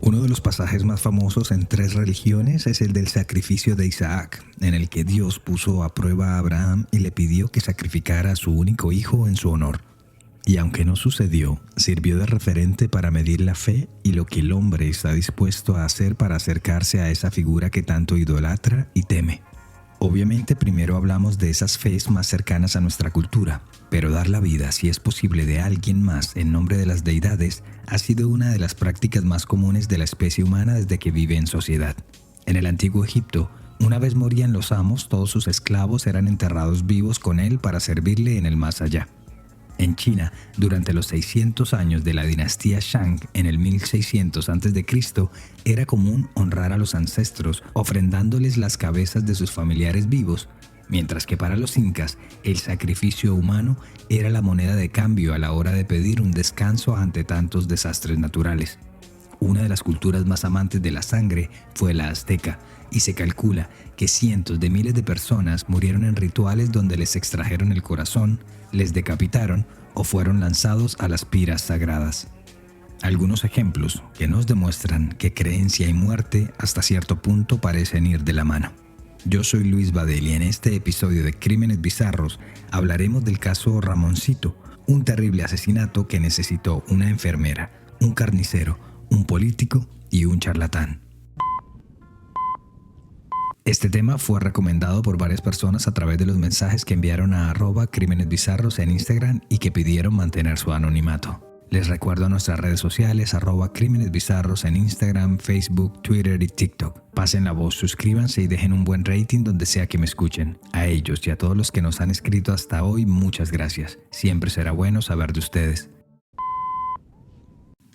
Uno de los pasajes más famosos en 3 religiones es el del sacrificio de Isaac, en el que Dios puso a prueba a Abraham y le pidió que sacrificara a su único hijo en su honor. Y aunque no sucedió, sirvió de referente para medir la fe y lo que el hombre está dispuesto a hacer para acercarse a esa figura que tanto idolatra y teme. Obviamente primero hablamos de esas fes más cercanas a nuestra cultura, pero dar la vida, si es posible, de alguien más en nombre de las deidades ha sido una de las prácticas más comunes de la especie humana desde que vive en sociedad. En el antiguo Egipto, una vez morían los amos, todos sus esclavos eran enterrados vivos con él para servirle en el más allá. En China, durante los 600 años de la dinastía Shang, en el 1600 a.C., era común honrar a los ancestros ofrendándoles las cabezas de sus familiares vivos, mientras que para los incas el sacrificio humano era la moneda de cambio a la hora de pedir un descanso ante tantos desastres naturales. Una de las culturas más amantes de la sangre fue la azteca, y se calcula que cientos de miles de personas murieron en rituales donde les extrajeron el corazón, les decapitaron o fueron lanzados a las piras sagradas. Algunos ejemplos que nos demuestran que creencia y muerte hasta cierto punto parecen ir de la mano. Yo soy Luis Badel y en este episodio de Crímenes Bizarros hablaremos del caso Ramoncito, un terrible asesinato que necesitó una enfermera, un carnicero, un político y un charlatán. Este tema fue recomendado por varias personas a través de los mensajes que enviaron a @crímenesbizarros en Instagram y que pidieron mantener su anonimato. Les recuerdo nuestras redes sociales @crímenesbizarros en Instagram, Facebook, Twitter y TikTok. Pasen la voz, suscríbanse y dejen un buen rating donde sea que me escuchen. A ellos y a todos los que nos han escrito hasta hoy, muchas gracias. Siempre será bueno saber de ustedes.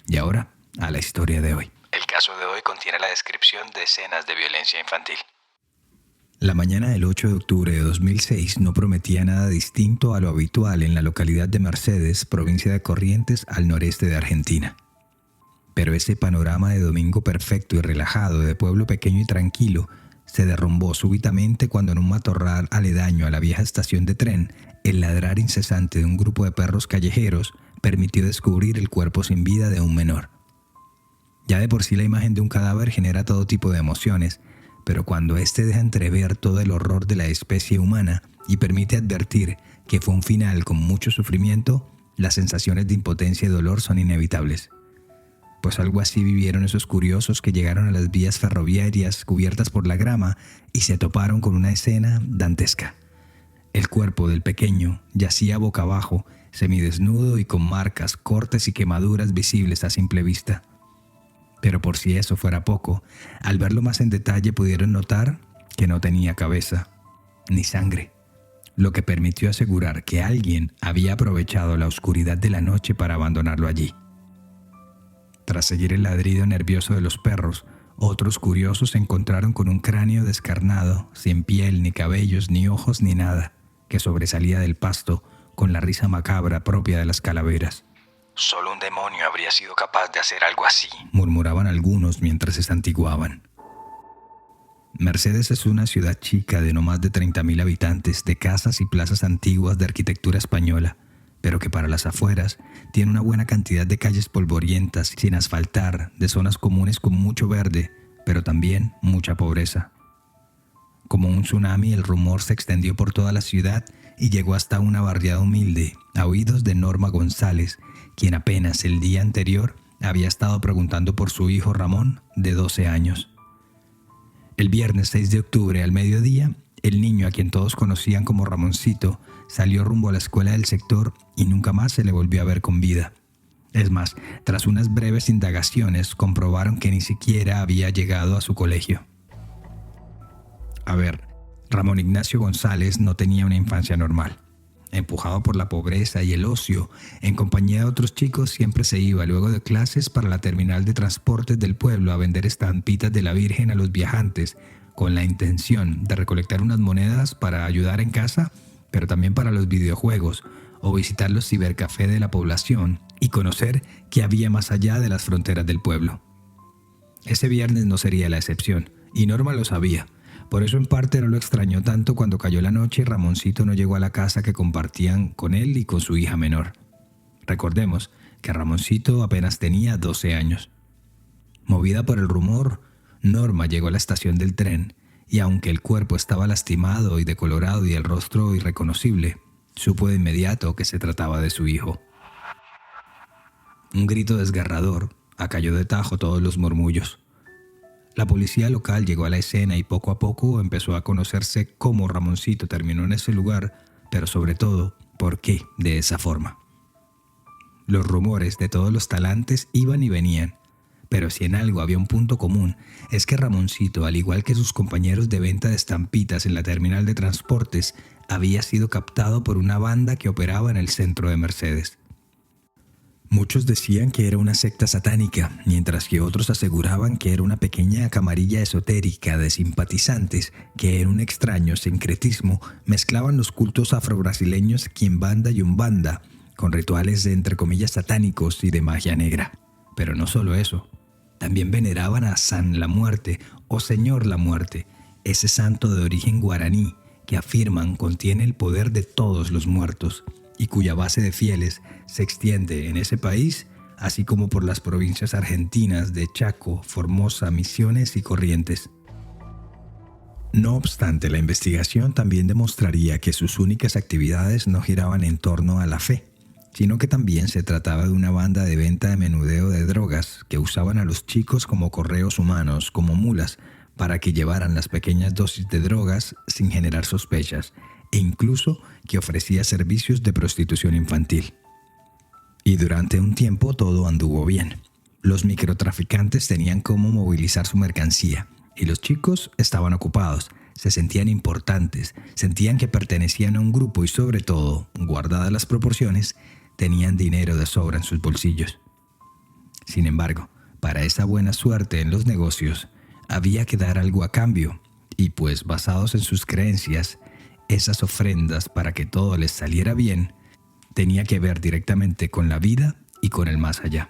Y ahora, a la historia de hoy. El caso de hoy contiene la descripción de escenas de violencia infantil. La mañana del 8 de octubre de 2006 no prometía nada distinto a lo habitual en la localidad de Mercedes, provincia de Corrientes, al noreste de Argentina. Pero ese panorama de domingo perfecto y relajado de pueblo pequeño y tranquilo se derrumbó súbitamente cuando en un matorral aledaño a la vieja estación de tren, el ladrar incesante de un grupo de perros callejeros permitió descubrir el cuerpo sin vida de un menor. Ya de por sí la imagen de un cadáver genera todo tipo de emociones, pero cuando éste deja entrever todo el horror de la especie humana y permite advertir que fue un final con mucho sufrimiento, las sensaciones de impotencia y dolor son inevitables. Pues algo así vivieron esos curiosos que llegaron a las vías ferroviarias cubiertas por la grama y se toparon con una escena dantesca. El cuerpo del pequeño yacía boca abajo, semidesnudo y con marcas, cortes y quemaduras visibles a simple vista. Pero por si eso fuera poco, al verlo más en detalle pudieron notar que no tenía cabeza ni sangre, lo que permitió asegurar que alguien había aprovechado la oscuridad de la noche para abandonarlo allí. Tras seguir el ladrido nervioso de los perros, otros curiosos se encontraron con un cráneo descarnado, sin piel, ni cabellos, ni ojos, ni nada, que sobresalía del pasto con la risa macabra propia de las calaveras. «Solo un demonio habría sido capaz de hacer algo así», murmuraban algunos mientras se santiguaban. Mercedes es una ciudad chica de no más de 30,000 habitantes, de casas y plazas antiguas de arquitectura española, pero que para las afueras tiene una buena cantidad de calles polvorientas, sin asfaltar, de zonas comunes con mucho verde, pero también mucha pobreza. Como un tsunami, el rumor se extendió por toda la ciudad y llegó hasta una barriada humilde, a oídos de Norma González, quien apenas el día anterior había estado preguntando por su hijo Ramón, de 12 años. El viernes 6 de octubre al mediodía, el niño, a quien todos conocían como Ramoncito, salió rumbo a la escuela del sector y nunca más se le volvió a ver con vida. Es más, tras unas breves indagaciones, comprobaron que ni siquiera había llegado a su colegio. A ver, Ramón Ignacio González no tenía una infancia normal. Empujado por la pobreza y el ocio, en compañía de otros chicos siempre se iba luego de clases para la terminal de transportes del pueblo a vender estampitas de la Virgen a los viajantes, con la intención de recolectar unas monedas para ayudar en casa, pero también para los videojuegos, o visitar los cibercafés de la población y conocer qué había más allá de las fronteras del pueblo. Ese viernes no sería la excepción, y Norma lo sabía. Por eso en parte no lo extrañó tanto cuando cayó la noche y Ramoncito no llegó a la casa que compartían con él y con su hija menor. Recordemos que Ramoncito apenas tenía 12 años. Movida por el rumor, Norma llegó a la estación del tren y aunque el cuerpo estaba lastimado y decolorado y el rostro irreconocible, supo de inmediato que se trataba de su hijo. Un grito desgarrador acalló de tajo todos los murmullos. La policía local llegó a la escena y poco a poco empezó a conocerse cómo Ramoncito terminó en ese lugar, pero sobre todo, por qué de esa forma. Los rumores de todos los talantes iban y venían, pero si en algo había un punto común, es que Ramoncito, al igual que sus compañeros de venta de estampitas en la terminal de transportes, había sido captado por una banda que operaba en el centro de Mercedes. Muchos decían que era una secta satánica, mientras que otros aseguraban que era una pequeña camarilla esotérica de simpatizantes que en un extraño sincretismo mezclaban los cultos afrobrasileños quimbanda y umbanda con rituales de entre comillas satánicos y de magia negra. Pero no solo eso, también veneraban a San la Muerte o Señor la Muerte, ese santo de origen guaraní que afirman contiene el poder de todos los muertos y cuya base de fieles se extiende en ese país, así como por las provincias argentinas de Chaco, Formosa, Misiones y Corrientes. No obstante, la investigación también demostraría que sus únicas actividades no giraban en torno a la fe, sino que también se trataba de una banda de venta de menudeo de drogas que usaban a los chicos como correos humanos, como mulas, para que llevaran las pequeñas dosis de drogas sin generar sospechas, e incluso que ofrecía servicios de prostitución infantil. Y durante un tiempo todo anduvo bien. Los microtraficantes tenían cómo movilizar su mercancía, y los chicos estaban ocupados, se sentían importantes, sentían que pertenecían a un grupo y sobre todo, guardadas las proporciones, tenían dinero de sobra en sus bolsillos. Sin embargo, para esa buena suerte en los negocios, había que dar algo a cambio, y pues basados en sus creencias, esas ofrendas para que todo les saliera bien, tenía que ver directamente con la vida y con el más allá.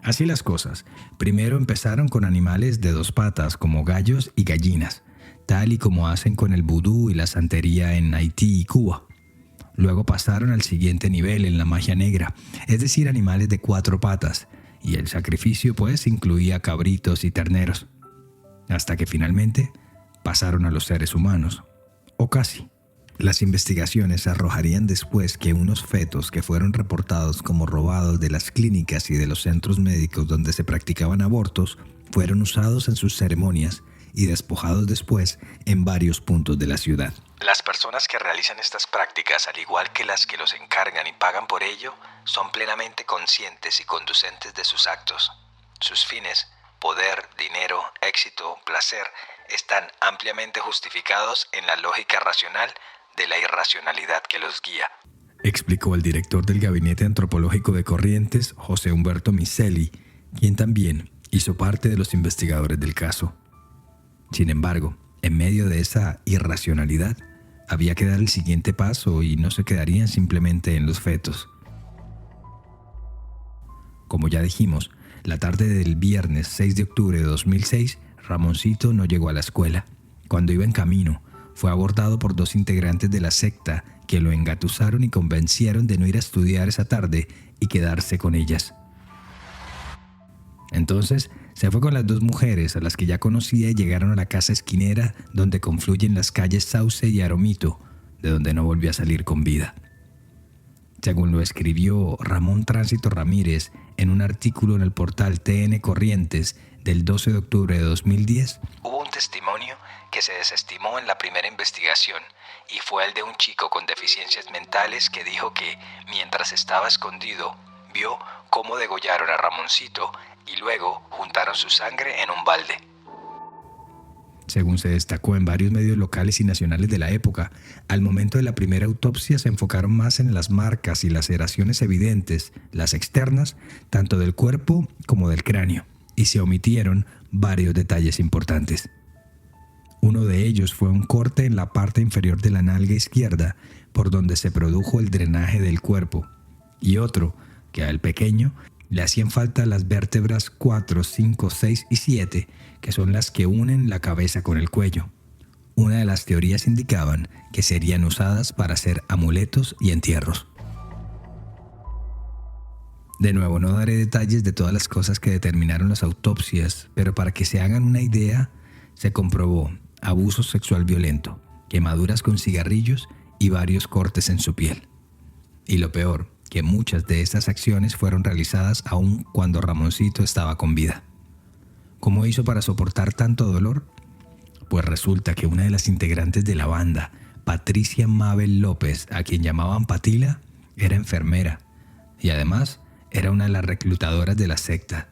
Así las cosas, primero empezaron con animales de dos patas como gallos y gallinas, tal y como hacen con el vudú y la santería en Haití y Cuba. Luego pasaron al siguiente nivel en la magia negra, es decir, animales de cuatro patas, y el sacrificio pues incluía cabritos y terneros, hasta que finalmente pasaron a los seres humanos, o casi. Las investigaciones arrojarían después que unos fetos que fueron reportados como robados de las clínicas y de los centros médicos donde se practicaban abortos fueron usados en sus ceremonias y despojados después en varios puntos de la ciudad. Las personas que realizan estas prácticas, al igual que las que los encargan y pagan por ello, son plenamente conscientes y conducentes de sus actos. Sus fines, poder, dinero, éxito, placer, están ampliamente justificados en la lógica racional de la irracionalidad que los guía, explicó el director del Gabinete Antropológico de Corrientes, José Humberto Miceli, quien también hizo parte de los investigadores del caso. Sin embargo, en medio de esa irracionalidad, había que dar el siguiente paso y no se quedarían simplemente en los fetos. Como ya dijimos, la tarde del viernes 6 de octubre de 2006, Ramoncito no llegó a la escuela. Cuando iba en camino, fue abordado por dos integrantes de la secta que lo engatusaron y convencieron de no ir a estudiar esa tarde y quedarse con ellas. Entonces, se fue con las dos mujeres a las que ya conocía y llegaron a la casa esquinera donde confluyen las calles Sauce y Aromito, de donde no volvió a salir con vida. Según lo escribió Ramón Tránsito Ramírez en un artículo en el portal TN Corrientes del 12 de octubre de 2010, hubo un testimonio que se desestimó en la primera investigación y fue el de un chico con deficiencias mentales que dijo que, mientras estaba escondido, vio cómo degollaron a Ramoncito y luego juntaron su sangre en un balde. Según se destacó en varios medios locales y nacionales de la época, al momento de la primera autopsia se enfocaron más en las marcas y laceraciones evidentes, las externas, tanto del cuerpo como del cráneo, y se omitieron varios detalles importantes. Uno de ellos fue un corte en la parte inferior de la nalga izquierda, por donde se produjo el drenaje del cuerpo, y otro, que al pequeño le hacían falta las vértebras 4, 5, 6 y 7, que son las que unen la cabeza con el cuello. Una de las teorías indicaban que serían usadas para hacer amuletos y entierros. De nuevo, no daré detalles de todas las cosas que determinaron las autopsias, pero para que se hagan una idea, se comprobó abuso sexual violento, quemaduras con cigarrillos y varios cortes en su piel. Y lo peor, que muchas de estas acciones fueron realizadas aún cuando Ramoncito estaba con vida. ¿Cómo hizo para soportar tanto dolor? Pues resulta que una de las integrantes de la banda, Patricia Mabel López, a quien llamaban Patila, era enfermera y además era una de las reclutadoras de la secta.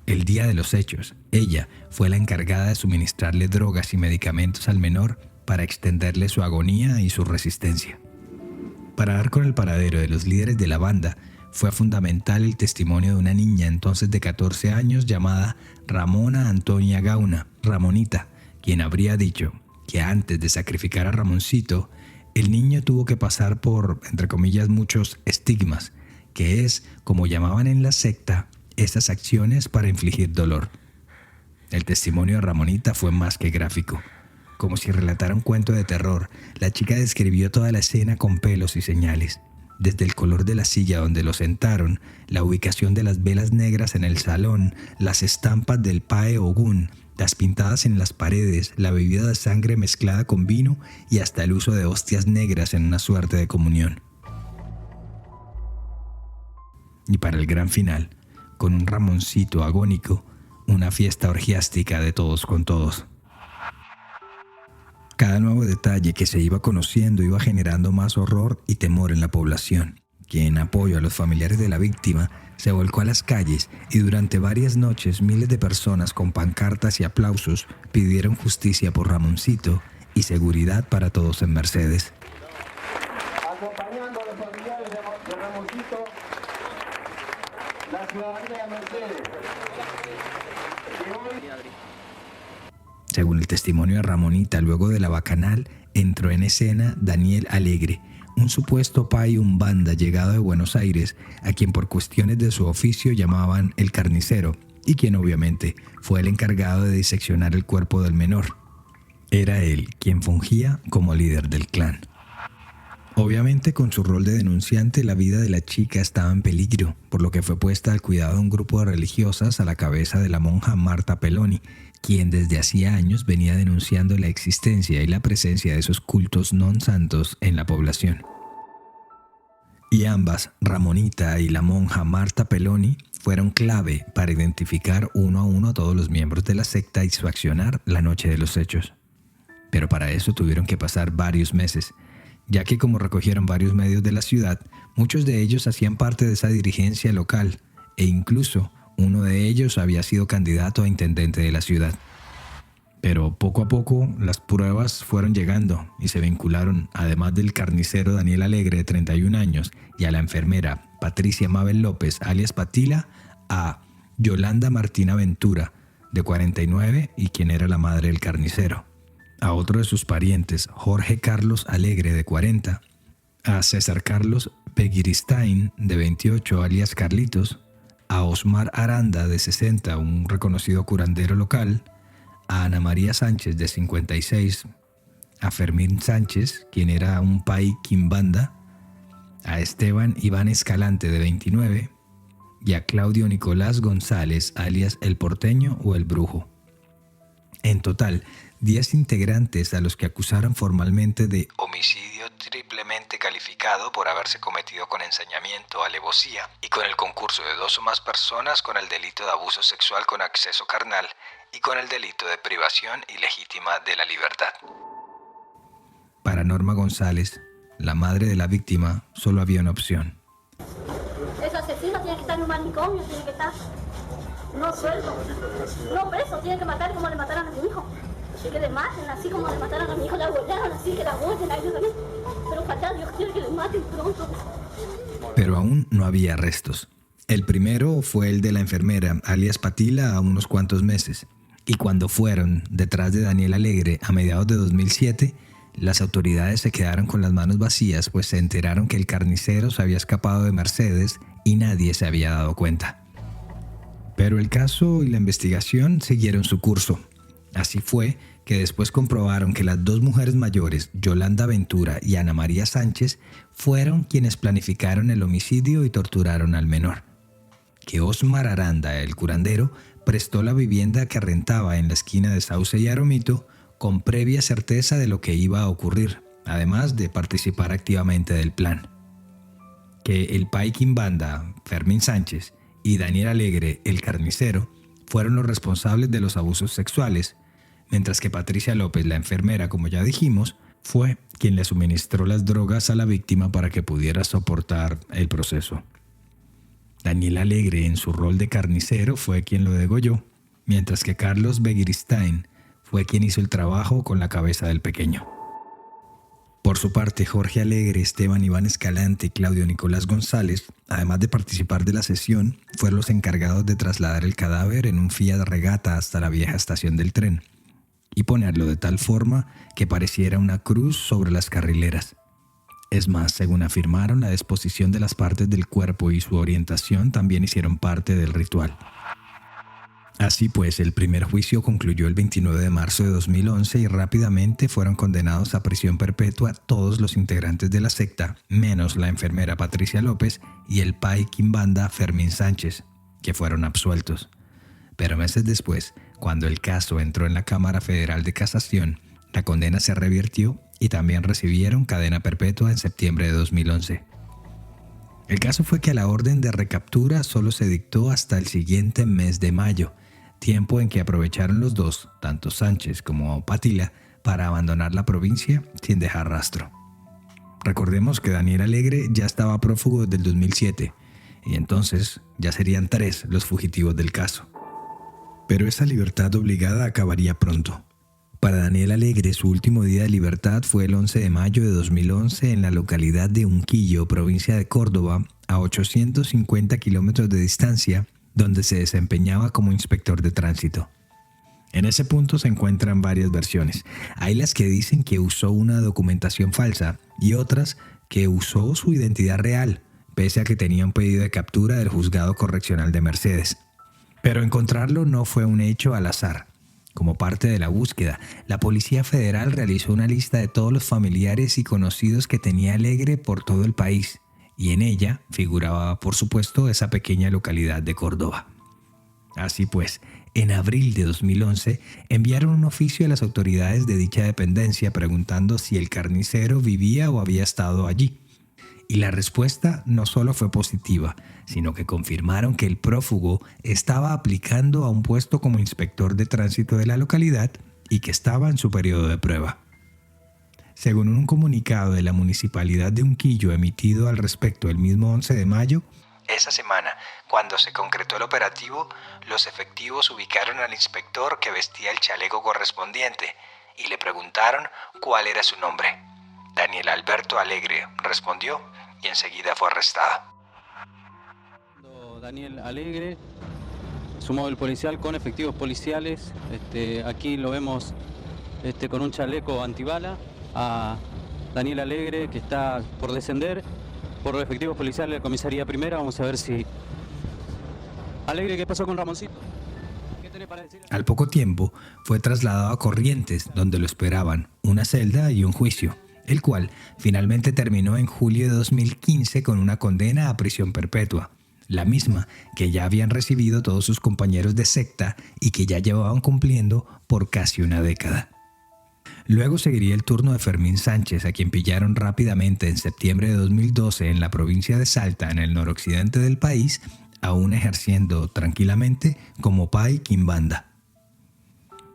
El día de los hechos, ella fue la encargada de suministrarle drogas y medicamentos al menor para extenderle su agonía y su resistencia. Para dar con el paradero de los líderes de la banda, fue fundamental el testimonio de una niña entonces de 14 años llamada Ramona Antonia Gauna, Ramonita, quien habría dicho que antes de sacrificar a Ramoncito, el niño tuvo que pasar por, entre comillas, muchos estigmas, que es, como llamaban en la secta, esas acciones para infligir dolor. El testimonio de Ramonita fue más que gráfico. Como si relatara un cuento de terror, la chica describió toda la escena con pelos y señales. Desde el color de la silla donde lo sentaron, la ubicación de las velas negras en el salón, las estampas del Pae Ogún, las pintadas en las paredes, la bebida de sangre mezclada con vino y hasta el uso de hostias negras en una suerte de comunión. Y para el gran final, con un Ramoncito agónico, una fiesta orgiástica de todos con todos. Cada nuevo detalle que se iba conociendo iba generando más horror y temor en la población, que en apoyo a los familiares de la víctima se volcó a las calles y durante varias noches miles de personas con pancartas y aplausos pidieron justicia por Ramoncito y seguridad para todos en Mercedes. Acompañando a los familiares de Ramoncito, la ciudadanía de Mercedes. Según el testimonio de Ramonita, luego de la bacanal, entró en escena Daniel Alegre, un supuesto pai umbanda llegado de Buenos Aires, a quien por cuestiones de su oficio llamaban el carnicero, y quien obviamente fue el encargado de diseccionar el cuerpo del menor. Era él quien fungía como líder del clan. Obviamente, con su rol de denunciante, la vida de la chica estaba en peligro, por lo que fue puesta al cuidado de un grupo de religiosas a la cabeza de la monja Marta Peloni, quien desde hacía años venía denunciando la existencia y la presencia de esos cultos non santos en la población. Y ambas, Ramonita y la monja Marta Peloni, fueron clave para identificar uno a uno a todos los miembros de la secta y su accionar la noche de los hechos. Pero para eso tuvieron que pasar varios meses, ya que como recogieron varios medios de la ciudad, muchos de ellos hacían parte de esa dirigencia local e incluso uno de ellos había sido candidato a intendente de la ciudad. Pero poco a poco las pruebas fueron llegando y se vincularon, además del carnicero Daniel Alegre de 31 años y a la enfermera Patricia Mabel López alias Patila, a Yolanda Martina Ventura de 49 y quien era la madre del carnicero, a otro de sus parientes Jorge Carlos Alegre de 40, a César Carlos Peguiristain de 28 alias Carlitos, a Osmar Aranda de 60, un reconocido curandero local, a Ana María Sánchez de 56, a Fermín Sánchez, quien era un pai quimbanda, a Esteban Iván Escalante de 29 y a Claudio Nicolás González alias El Porteño o El Brujo. En total, 10 integrantes a los que acusaron formalmente de homicidio triplemente calificado por haberse cometido con ensañamiento, alevosía y con el concurso de 2 o más personas con el delito de abuso sexual con acceso carnal y con el delito de privación ilegítima de la libertad. Para Norma González, la madre de la víctima, solo había una opción. Ese asesino tiene que estar en un manicomio, tiene que estar no suelto, no preso, tiene que matar como le mataron a mi hijo. Y que le maten, así como le mataron a mi hijo, la abollaron, así que la abollen a ellos también. Pero ojalá Dios quiere que le maten pronto. Pero aún no había arrestos. El primero fue el de la enfermera, alias Patila, a unos cuantos meses. Y cuando fueron detrás de Daniel Alegre a mediados de 2007, las autoridades se quedaron con las manos vacías, pues se enteraron que el carnicero se había escapado de Mercedes y nadie se había dado cuenta. Pero el caso y la investigación siguieron su curso. Así fue que después comprobaron que las 2 mujeres mayores, Yolanda Ventura y Ana María Sánchez, fueron quienes planificaron el homicidio y torturaron al menor. que Osmar Aranda, el curandero, prestó la vivienda que rentaba en la esquina de Sauce y Aromito con previa certeza de lo que iba a ocurrir, además de participar activamente del plan. Que el pai Quimbanda, Fermín Sánchez, y Daniel Alegre, el carnicero, fueron los responsables de los abusos sexuales, mientras que Patricia López, la enfermera, como ya dijimos, fue quien le suministró las drogas a la víctima para que pudiera soportar el proceso. Daniel Alegre, en su rol de carnicero, fue quien lo degolló, mientras que Carlos Begiristain fue quien hizo el trabajo con la cabeza del pequeño. Por su parte, Jorge Alegre, Esteban Iván Escalante y Claudio Nicolás González, además de participar de la sesión, fueron los encargados de trasladar el cadáver en un Fiat Regata hasta la vieja estación del tren y ponerlo de tal forma que pareciera una cruz sobre las carrileras. Es más, según afirmaron, la disposición de las partes del cuerpo y su orientación también hicieron parte del ritual. Así pues, el primer juicio concluyó el 29 de marzo de 2011 y rápidamente fueron condenados a prisión perpetua todos los integrantes de la secta, menos la enfermera Patricia López y el pai Quimbanda Fermín Sánchez, que fueron absueltos. Pero meses después, cuando el caso entró en la Cámara Federal de Casación, la condena se revirtió y también recibieron cadena perpetua en septiembre de 2011. El caso fue que la orden de recaptura solo se dictó hasta el siguiente mes de mayo, tiempo en que aprovecharon los dos, tanto Sánchez como Patila, para abandonar la provincia sin dejar rastro. Recordemos que Daniel Alegre ya estaba prófugo desde el 2007 y entonces ya serían 3 los fugitivos del caso. Pero esa libertad obligada acabaría pronto. Para Daniel Alegre, su último día de libertad fue el 11 de mayo de 2011 en la localidad de Unquillo, provincia de Córdoba, a 850 kilómetros de distancia, donde se desempeñaba como inspector de tránsito. En ese punto se encuentran varias versiones. Hay las que dicen que usó una documentación falsa y otras que usó su identidad real, pese a que tenía un pedido de captura del Juzgado Correccional de Mercedes. Pero encontrarlo no fue un hecho al azar. Como parte de la búsqueda, la Policía Federal realizó una lista de todos los familiares y conocidos que tenía Alegre por todo el país, y en ella figuraba, por supuesto, esa pequeña localidad de Córdoba. Así pues, en abril de 2011 enviaron un oficio a las autoridades de dicha dependencia preguntando si el carnicero vivía o había estado allí. Y la respuesta no solo fue positiva, sino que confirmaron que el prófugo estaba aplicando a un puesto como inspector de tránsito de la localidad y que estaba en su periodo de prueba. Según un comunicado de la Municipalidad de Unquillo emitido al respecto el mismo 11 de mayo, esa semana, cuando se concretó el operativo, los efectivos ubicaron al inspector que vestía el chaleco correspondiente y le preguntaron cuál era su nombre. Daniel Alberto Alegre respondió y enseguida fue arrestado. Daniel Alegre, su móvil policial con efectivos policiales. Aquí lo vemos con un chaleco antibala a Daniel Alegre, que está por descender por los efectivos policiales de la comisaría primera. Vamos a ver si... Alegre, ¿qué pasó con Ramoncito? ¿Qué tenés para decir? Al poco tiempo fue trasladado a Corrientes, donde lo esperaban una celda y un juicio, el cual finalmente terminó en julio de 2015 con una condena a prisión perpetua, la misma que ya habían recibido todos sus compañeros de secta y que ya llevaban cumpliendo por casi una década. Luego seguiría el turno de Fermín Sánchez, a quien pillaron rápidamente en septiembre de 2012 en la provincia de Salta, en el noroccidente del país, aún ejerciendo tranquilamente como pai Quimbanda.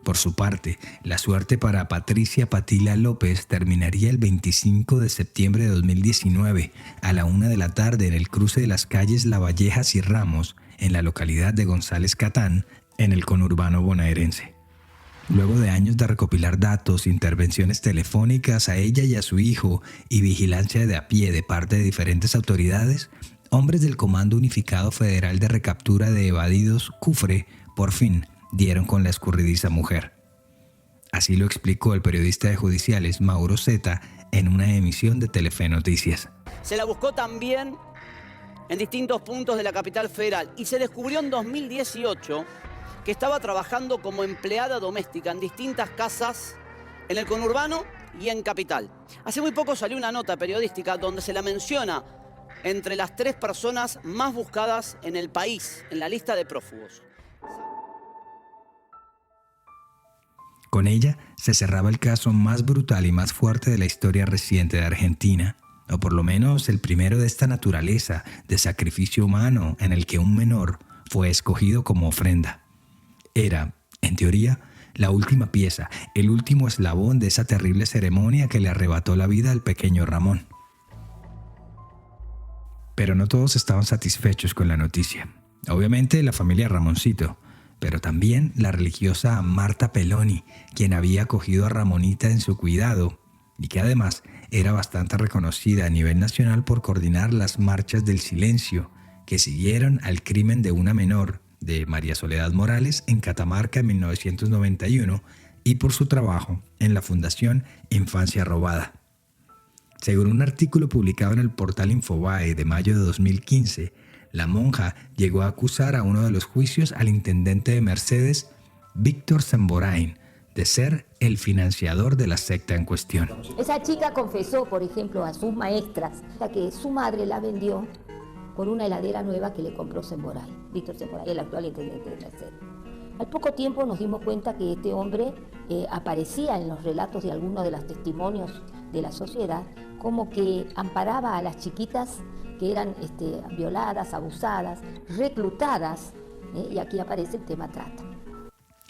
Por su parte, la suerte para Patricia Patila López terminaría el 25 de septiembre de 2019 a la 1 de la tarde en el cruce de las calles Lavallejas y Ramos, en la localidad de González Catán, en el conurbano bonaerense. Luego de años de recopilar datos, intervenciones telefónicas a ella y a su hijo y vigilancia de a pie de parte de diferentes autoridades, hombres del Comando Unificado Federal de Recaptura de Evadidos, CUFRE, por fin dieron con la escurridiza mujer. Así lo explicó el periodista de Judiciales Mauro Zeta en una emisión de Telefe Noticias. Se la buscó también en distintos puntos de la capital federal y se descubrió en 2018 que estaba trabajando como empleada doméstica en distintas casas en el conurbano y en capital. Hace muy poco salió una nota periodística donde se la menciona entre las 3 personas más buscadas en el país, en la lista de prófugos. Con ella se cerraba el caso más brutal y más fuerte de la historia reciente de Argentina, o por lo menos el primero de esta naturaleza de sacrificio humano en el que un menor fue escogido como ofrenda. Era, en teoría, la última pieza, el último eslabón de esa terrible ceremonia que le arrebató la vida al pequeño Ramón. Pero no todos estaban satisfechos con la noticia. Obviamente la familia Ramoncito, pero también la religiosa Marta Peloni, quien había acogido a Ramonita en su cuidado y que además era bastante reconocida a nivel nacional por coordinar las marchas del silencio que siguieron al crimen de una menor, de María Soledad Morales, en Catamarca en 1991 y por su trabajo en la Fundación Infancia Robada. Según un artículo publicado en el portal Infobae de mayo de 2015, la monja llegó a acusar a uno de los juicios al intendente de Mercedes, Víctor Semborain, de ser el financiador de la secta en cuestión. Esa chica confesó, por ejemplo, a sus maestras que su madre la vendió por una heladera nueva que le compró Semborain, Víctor Semborain, el actual intendente de Mercedes. Al poco tiempo nos dimos cuenta que este hombre aparecía en los relatos de algunos de los testimonios de la sociedad como que amparaba a las chiquitas que eran violadas, abusadas, reclutadas, y aquí aparece el tema trata.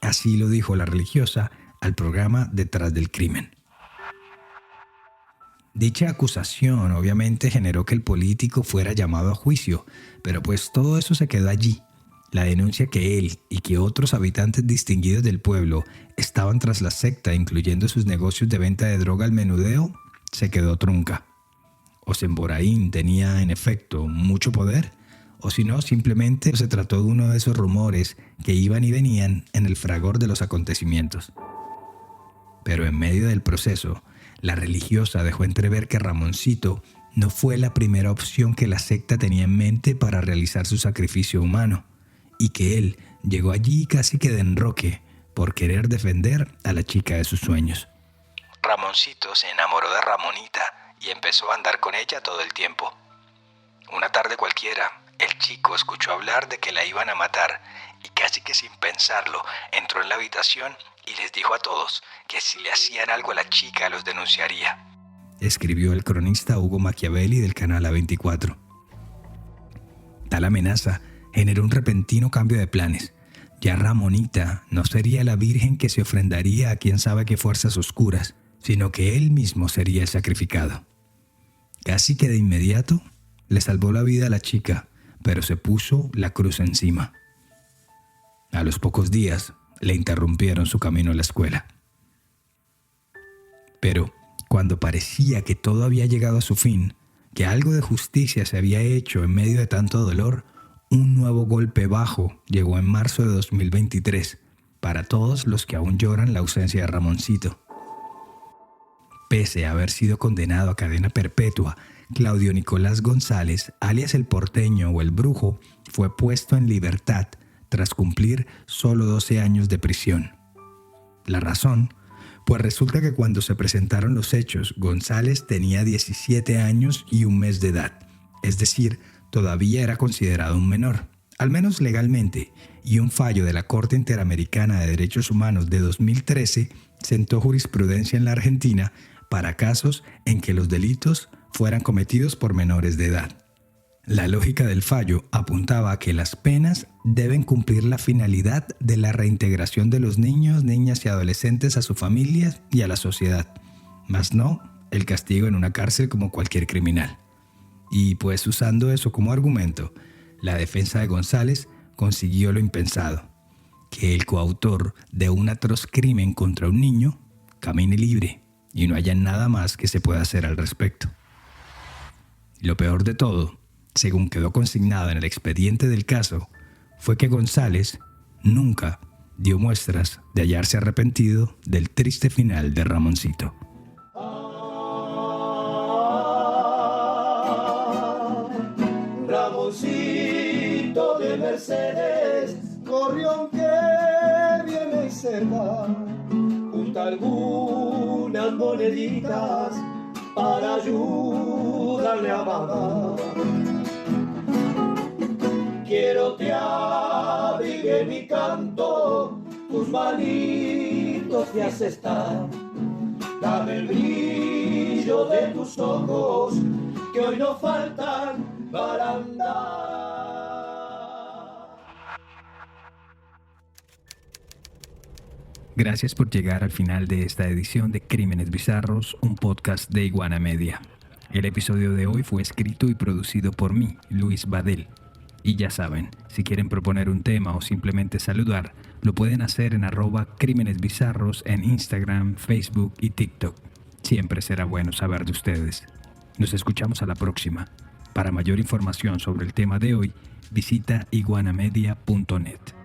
Así lo dijo la religiosa al programa Detrás del Crimen. Dicha acusación obviamente generó que el político fuera llamado a juicio, pero pues todo eso se quedó allí. La denuncia que él y que otros habitantes distinguidos del pueblo estaban tras la secta, incluyendo sus negocios de venta de droga al menudeo, se quedó trunca. O Semborain tenía en efecto mucho poder, o si no, simplemente se trató de uno de esos rumores que iban y venían en el fragor de los acontecimientos. Pero en medio del proceso, la religiosa dejó entrever que Ramoncito no fue la primera opción que la secta tenía en mente para realizar su sacrificio humano, y que él llegó allí casi que de enroque por querer defender a la chica de sus sueños. Ramoncito se enamoró de Ramonita y empezó a andar con ella todo el tiempo. Una tarde cualquiera, el chico escuchó hablar de que la iban a matar y casi que sin pensarlo entró en la habitación y les dijo a todos que si le hacían algo a la chica los denunciaría. Escribió el cronista Hugo Machiavelli del canal A24. Tal amenaza generó un repentino cambio de planes. Ya Ramonita no sería la virgen que se ofrendaría a quién sabe qué fuerzas oscuras, sino que él mismo sería el sacrificado. Casi que de inmediato le salvó la vida a la chica, pero se puso la cruz encima. A los pocos días le interrumpieron su camino a la escuela. Pero cuando parecía que todo había llegado a su fin, que algo de justicia se había hecho en medio de tanto dolor, un nuevo golpe bajo llegó en marzo de 2023 para todos los que aún lloran la ausencia de Ramoncito. Pese a haber sido condenado a cadena perpetua, Claudio Nicolás González, alias el Porteño o el Brujo, fue puesto en libertad tras cumplir solo 12 años de prisión. ¿La razón? Pues resulta que cuando se presentaron los hechos, González tenía 17 años y un mes de edad, es decir, todavía era considerado un menor, al menos legalmente, y un fallo de la Corte Interamericana de Derechos Humanos de 2013 sentó jurisprudencia en la Argentina para casos en que los delitos fueran cometidos por menores de edad. La lógica del fallo apuntaba a que las penas deben cumplir la finalidad de la reintegración de los niños, niñas y adolescentes a su familia y a la sociedad, mas no el castigo en una cárcel como cualquier criminal. Y pues usando eso como argumento, la defensa de González consiguió lo impensado, que el coautor de un atroz crimen contra un niño camine libre y no haya nada más que se pueda hacer al respecto. Lo peor de todo, según quedó consignado en el expediente del caso, fue que González nunca dio muestras de hallarse arrepentido del triste final de Ramoncito. Ramoncito de Mercedes corrió aunque viene y se va, junta algunas moneditas para ayudarle a amar. Quiero te abrigue mi canto, tus manitos me hace estar. Dame el brillo de tus ojos, que hoy no faltan para andar. Gracias por llegar al final de esta edición de Crímenes Bizarros, un podcast de Iguana Media. El episodio de hoy fue escrito y producido por mí, Luis Badel. Y ya saben, si quieren proponer un tema o simplemente saludar, lo pueden hacer en @crímenesbizarros en Instagram, Facebook y TikTok. Siempre será bueno saber de ustedes. Nos escuchamos a la próxima. Para mayor información sobre el tema de hoy, visita iguanamedia.net.